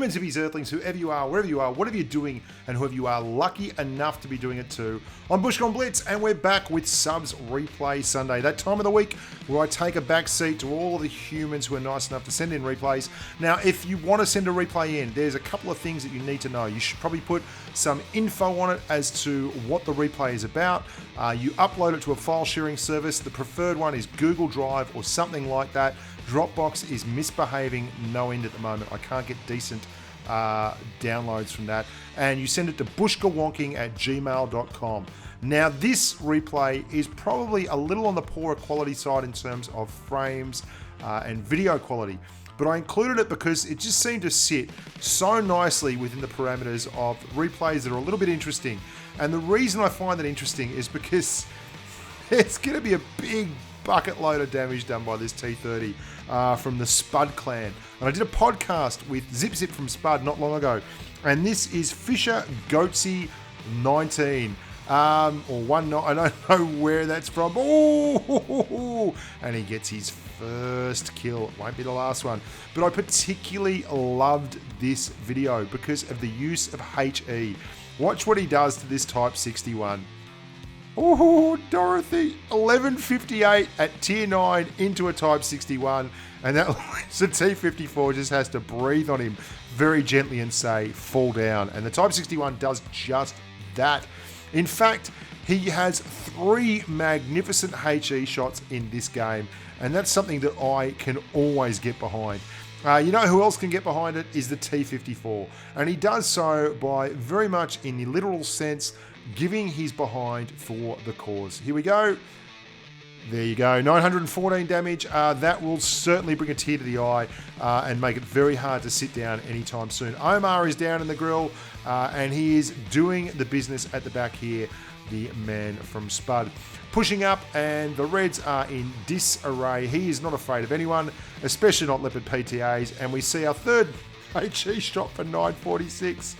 humans, hippies, earthlings, whoever you are, wherever you are, whatever you're doing, and whoever you are lucky enough to be doing it too. I'm Bushka on Blitz, and we're back with Subs Replay Sunday. That time of the week where I take a back seat to all of the humans who are nice enough to send in replays. Now, if you want to send a replay in, there's a couple of things that you need to know. You should probably put some info on it as to what the replay is about. You upload it to a file sharing service. The preferred one is Google Drive or something like that. Dropbox is misbehaving no end at the moment. I can't get decent downloads from that. And you send it to bushkawonking@gmail.com. Now, this replay is probably a little on the poorer quality side in terms of frames and video quality. But I included it because it just seemed to sit so nicely within the parameters of replays that are a little bit interesting. And the reason I find that interesting is because it's going to be a big bucket load of damage done by this T30 from the Spud clan. And I did a podcast with Zip Zip from Spud not long ago. And this is Fisher Goatsy 19. Or 19, I don't know where that's from. Oh, and he gets his first kill. It won't be the last one. But I particularly loved this video because of the use of HE. Watch what he does to this Type 61. Oh, Dorothy, 1158 at tier 9 into a Type 61. And that the T54 just has to breathe on him very gently and say, fall down. And the Type 61 does just that. In fact, he has 3 magnificent HE shots in this game, and that's something that I can always get behind. You know who else can get behind it is the T54, and he does so by very much in the literal sense giving his behind for the cause. Here we go. There you go, 914 damage. That will certainly bring a tear to the eye and make it very hard to sit down anytime soon. Omar is down in the grill and he is doing the business at the back here, the man from Spud. Pushing up, and the Reds are in disarray. He is not afraid of anyone, especially not Leopard PTAs, and we see our third HE shot for 946.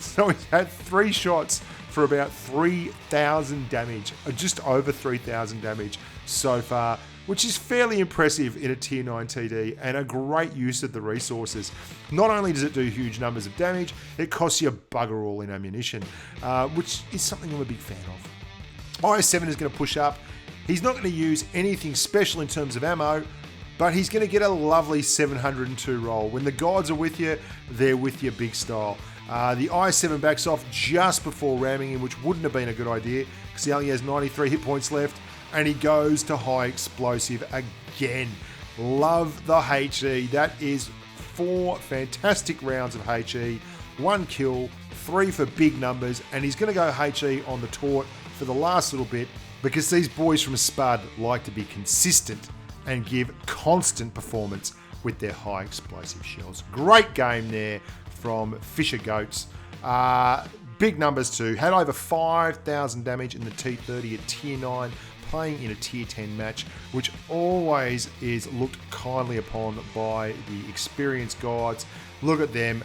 So he's had 3 shots for about 3,000 damage, or just over 3,000 damage so far, which is fairly impressive in a tier 9 TD and a great use of the resources. Not only does it do huge numbers of damage, it costs you bugger all in ammunition, which is something I'm a big fan of. IS7 is going to push up. He's not going to use anything special in terms of ammo, but he's going to get a lovely 702 roll. When the gods are with you, they're with you big style. The IS7 backs off just before ramming him, which wouldn't have been a good idea because he only has 93 hit points left, and he goes to high explosive again. Love the HE. That is 4 fantastic rounds of HE, 1 kill, 3 for big numbers, and he's going to go HE on the tort for the last little bit because these boys from Spud like to be consistent and give constant performance with their high explosive shells. Great game there from Fisher Goats. Big numbers too. Had over 5,000 damage in the T30 at tier 9, playing in a tier 10 match, which always is looked kindly upon by the experienced gods. Look at them.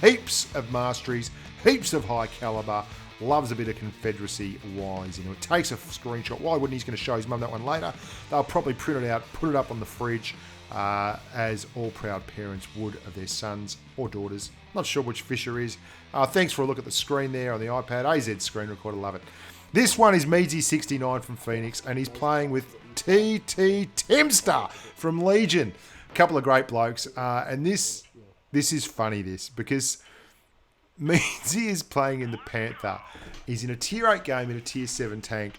Heaps of masteries, heaps of high caliber. Loves a bit of Confederacy wise. You know, it takes a screenshot. Why wouldn't he? He's going to show his mum that one later. They'll probably print it out, put it up on the fridge, as all proud parents would of their sons or daughters. Not sure which Fisher is. Thanks for a look at the screen there on the iPad. AZ screen recorder, love it. This one is Meadsy69 from Phoenix, and he's playing with TT Timster from Legion. A couple of great blokes, and this is funny, because Meadsy is playing in the Panther. He's in a tier 8 game in a tier 7 tank,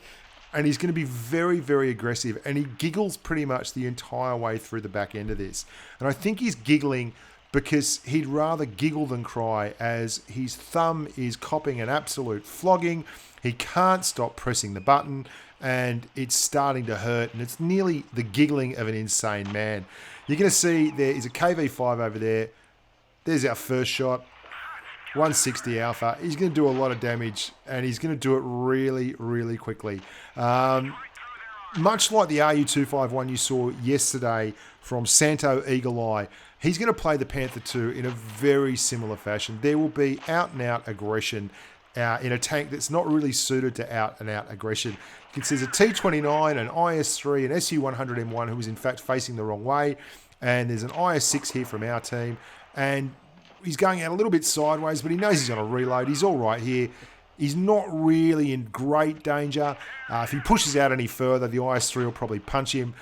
and he's going to be very, very aggressive, and he giggles pretty much the entire way through the back end of this. And I think he's giggling because he'd rather giggle than cry, as his thumb is copping an absolute flogging. He can't stop pressing the button, and it's starting to hurt, and it's nearly the giggling of an insane man. You're going to see there is a KV5 over there. There's our first shot. 160 alpha. He's going to do a lot of damage, and he's going to do it really, really quickly. Much like the RU251 you saw yesterday from Santo Eagle Eye, he's going to play the Panther 2 in a very similar fashion. There will be out-and-out aggression in a tank that's not really suited to out-and-out aggression. You can see there's a T29, an IS3, an SU100M1 who is in fact facing the wrong way, and there's an IS6 here from our team, and He's going out a little bit sideways, but he knows he's on a reload. He's all right here. He's not really in great danger. If he pushes out any further, the IS-3 will probably punch him,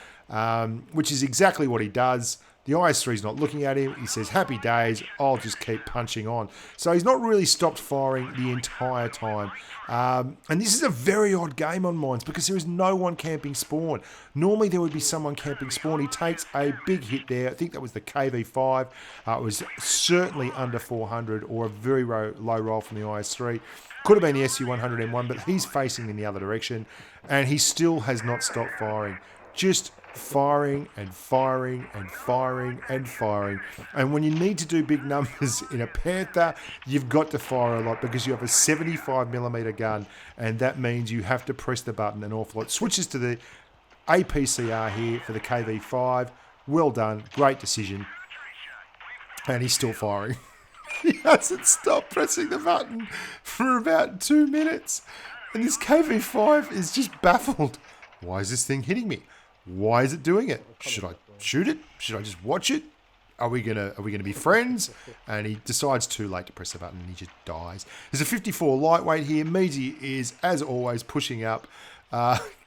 which is exactly what he does. The IS-3 is not looking at him. He says, happy days, I'll just keep punching on. So he's not really stopped firing the entire time. And this is a very odd game on mines because there is no one camping spawn. Normally there would be someone camping spawn. He takes a big hit there. I think that was the KV5. It was certainly under 400 or a very low roll from the IS-3. Could have been the SU-100M1, but he's facing in the other direction. And he still has not stopped firing. Just firing and firing and firing and firing. And when you need to do big numbers in a Panther, you've got to fire a lot because you have a 75mm gun, and that means you have to press the button an awful lot. Switches to the APCR here for the KV5. Well done. Great decision. And he's still firing. He hasn't stopped pressing the button for about 2 minutes. And this KV5 is just baffled. Why is this thing hitting me? Why is it doing it? Should I shoot it? Should I just watch it? Are we gonna be friends? And he decides too late to press the button and he just dies. There's a 54 lightweight here. Meaty is, as always, pushing up.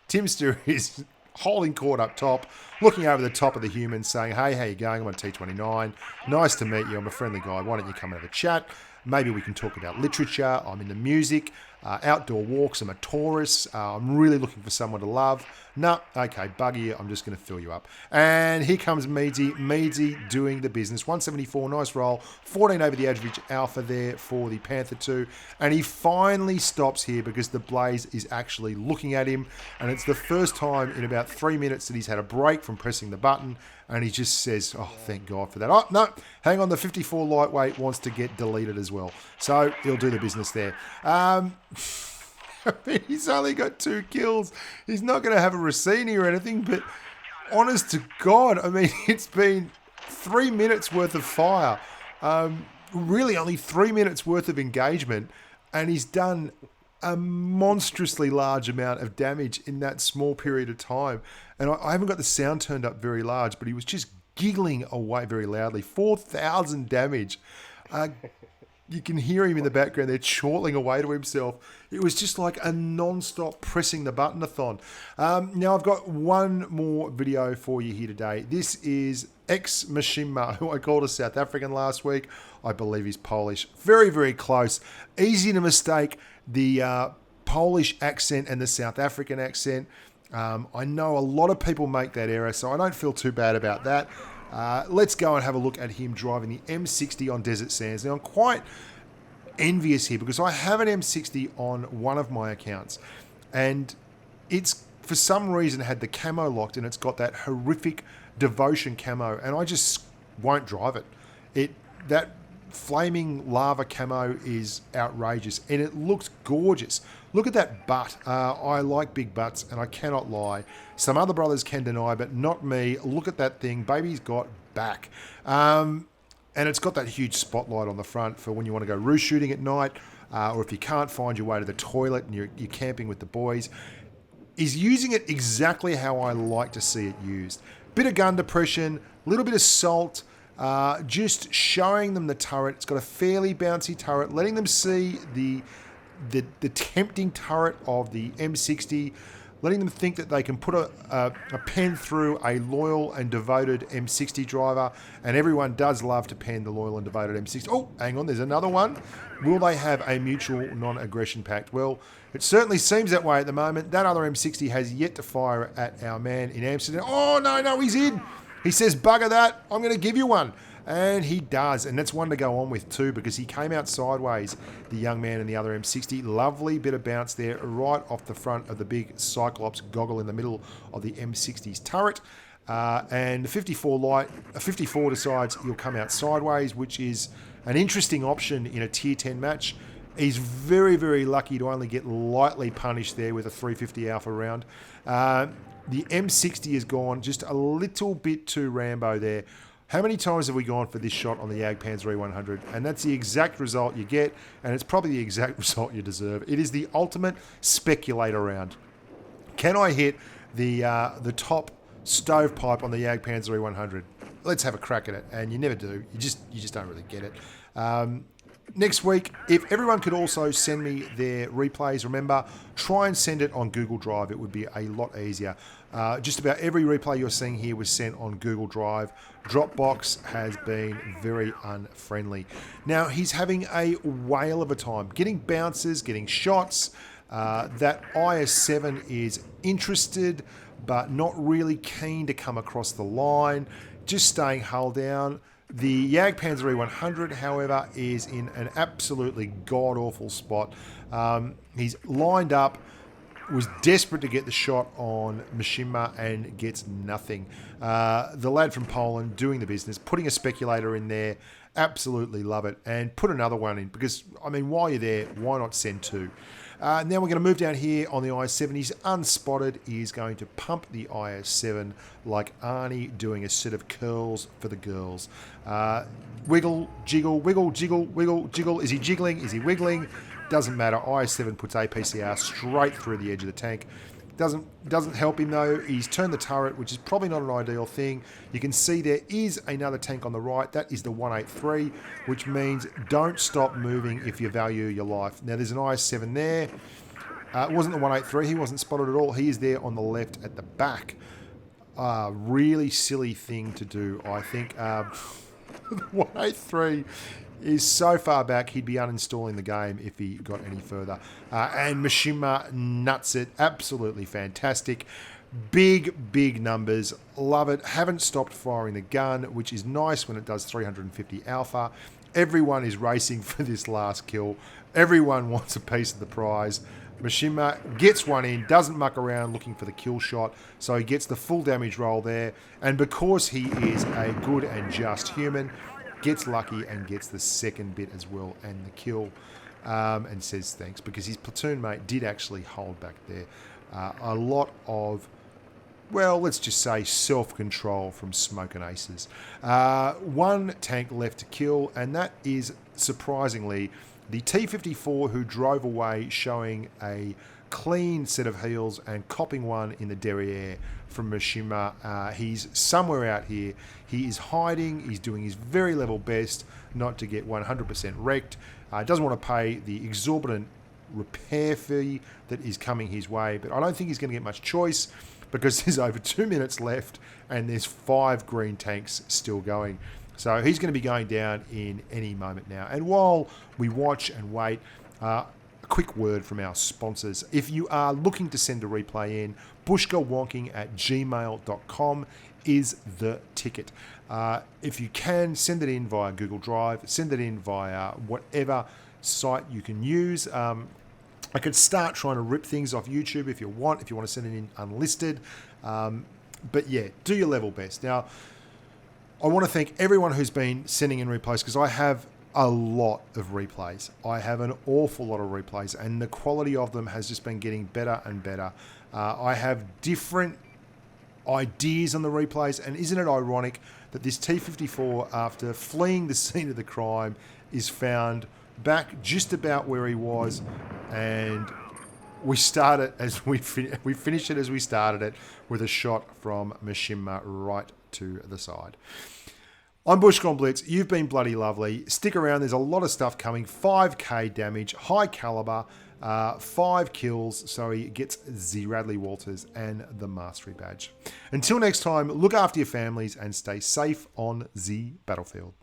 Timster is holding court up top, looking over the top of the human, saying, hey, how you going? I'm on T29. Nice to meet you. I'm a friendly guy. Why don't you come and have a chat? Maybe we can talk about literature. I'm into music, outdoor walks. I'm a tourist. I'm really looking for someone to love. No, okay, buggy, I'm just going to fill you up. And here comes Meaty. Meaty doing the business. 174, nice roll. 14 over the average alpha there for the Panther 2. And he finally stops here because the Blaze is actually looking at him. And it's the first time in about 3 minutes that he's had a break from pressing the button. And he just says, oh, thank God for that. Oh, no, hang on, the 54 lightweight wants to get deleted as well. So he'll do the business there. I mean, he's only got 2 kills. He's not going to have a Rossini or anything, but honest to God, I mean, it's been 3 minutes worth of fire. Really only 3 minutes worth of engagement, and he's done a monstrously large amount of damage in that small period of time. And I haven't got the sound turned up very large, but he was just giggling away very loudly. 4,000 damage. You can hear him in the background there chortling away to himself. It was just like a non-stop pressing the button-a-thon. Now I've got one more video for you here today. This is Mshima, who I called a South African last week. I believe he's Polish. Very, very close. Easy to mistake the Polish accent and the South African accent. I know a lot of people make that error, so I don't feel too bad about that. Let's go and have a look at him driving the M60 on desert sands. Now, I'm quite envious here because I have an M60 on one of my accounts, and it's for some reason had the camo locked, and it's got that horrific devotion camo, and I just won't drive it. That flaming lava camo is outrageous, and it looks gorgeous. Look at that butt. I like big butts, and I cannot lie. Some other brothers can deny, but not me. Look at that thing. Baby's got back. And it's got that huge spotlight on the front for when you want to go roost shooting at night, or if you can't find your way to the toilet and you're camping with the boys. He's using it exactly how I like to see it used. Bit of gun depression, a little bit of salt, just showing them the turret. It's got a fairly bouncy turret, letting them see the tempting turret of the M60, letting them think that they can put a pen through a loyal and devoted M60 driver, and everyone does love to pen the loyal and devoted M60. Oh, hang on, there's another one. Will they have a mutual non-aggression pact? Well, it certainly seems that way at the moment. That other M60 has yet to fire at our man in Amsterdam. Oh, no, he's in. He says, bugger that, I'm going to give you one. And he does, and that's one to go on with too, because he came out sideways, the young man in the other M60. Lovely bit of bounce there, right off the front of the big Cyclops goggle in the middle of the M60's turret. And the 54 decides he'll come out sideways, which is an interesting option in a tier 10 match. He's very, very lucky to only get lightly punished there with a 350 alpha round. The M60 has gone just a little bit too Rambo there. How many times have we gone for this shot on the Jagdpanzer E100? And that's the exact result you get, and it's probably the exact result you deserve. It is the ultimate speculator round. Can I hit the top stovepipe on the Jagdpanzer E100? Let's have a crack at it. And you never do. You just don't really get it. Next week, if everyone could also send me their replays, remember, try and send it on Google Drive. It would be a lot easier. Just about every replay you're seeing here was sent on Google Drive. Dropbox has been very unfriendly. Now, he's having a whale of a time getting bounces, getting shots. That IS-7 is interested, but not really keen to come across the line, just staying hull down. The Jagdpanzer E100, however, is in an absolutely god-awful spot. He's lined up, was desperate to get the shot on Mishima and gets nothing. The lad from Poland doing the business, putting a speculator in there, absolutely love it. And put another one in because, I mean, while you're there, why not send two? Now we're going to move down here on the IS-7. He's unspotted. He's going to pump the IS-7 like Arnie doing a set of curls for the girls. Wiggle, jiggle, wiggle, jiggle, wiggle, jiggle. Is he jiggling? Is he wiggling? Doesn't matter. IS-7 puts APCR straight through the edge of the tank. Doesn't help him though. He's turned the turret, which is probably not an ideal thing. You can see there is another tank on the right. That is the 183, which means don't stop moving if you value your life. Now there's an IS-7 there. It wasn't the 183. He wasn't spotted at all. He is there on the left at the back. Really silly thing to do, I think. The 183 is so far back, he'd be uninstalling the game if he got any further. And Mishima nuts it. Absolutely fantastic. Big numbers. Love it. Haven't stopped firing the gun, which is nice when it does 350 alpha. Everyone is racing for this last kill. Everyone wants a piece of the prize. Mishima gets one in, doesn't muck around looking for the kill shot, so he gets the full damage roll there. And because he is a good and just human, gets lucky and gets the second bit as well and the kill, and says thanks because his platoon mate did actually hold back there. A lot of, well, let's just say self-control from Smoking Aces. One tank left to kill, and that is surprisingly the T-54 who drove away, showing a clean set of heals and copping one in the derriere from Mishima. He's somewhere out here. He is hiding. He's doing his very level best not to get 100% wrecked. Doesn't want to pay the exorbitant repair fee that is coming his way, but I don't think he's going to get much choice because there's over 2 minutes left and there's 5 green tanks still going. So he's going to be going down in any moment now. And while we watch and wait, a quick word from our sponsors. If you are looking to send a replay in, bushkawonking@gmail.com is the ticket. If you can, send it in via Google Drive, send it in via whatever site you can use. I could start trying to rip things off YouTube if you want to send it in unlisted. But yeah, do your level best. Now, I want to thank everyone who's been sending in replays because I have a lot of replays. I have an awful lot of replays and the quality of them has just been getting better and better. I have different ideas on the replays, and isn't it ironic that this T-54, after fleeing the scene of the crime, is found back just about where he was, and we start it as we finish it as we started it with a shot from Mishima right to the side. I'm Bushka on Blitz. You've been bloody lovely. Stick around. There's a lot of stuff coming. 5k damage, high caliber, 5 kills. So he gets the Radley Walters and the Mastery Badge. Until next time, look after your families and stay safe on the battlefield.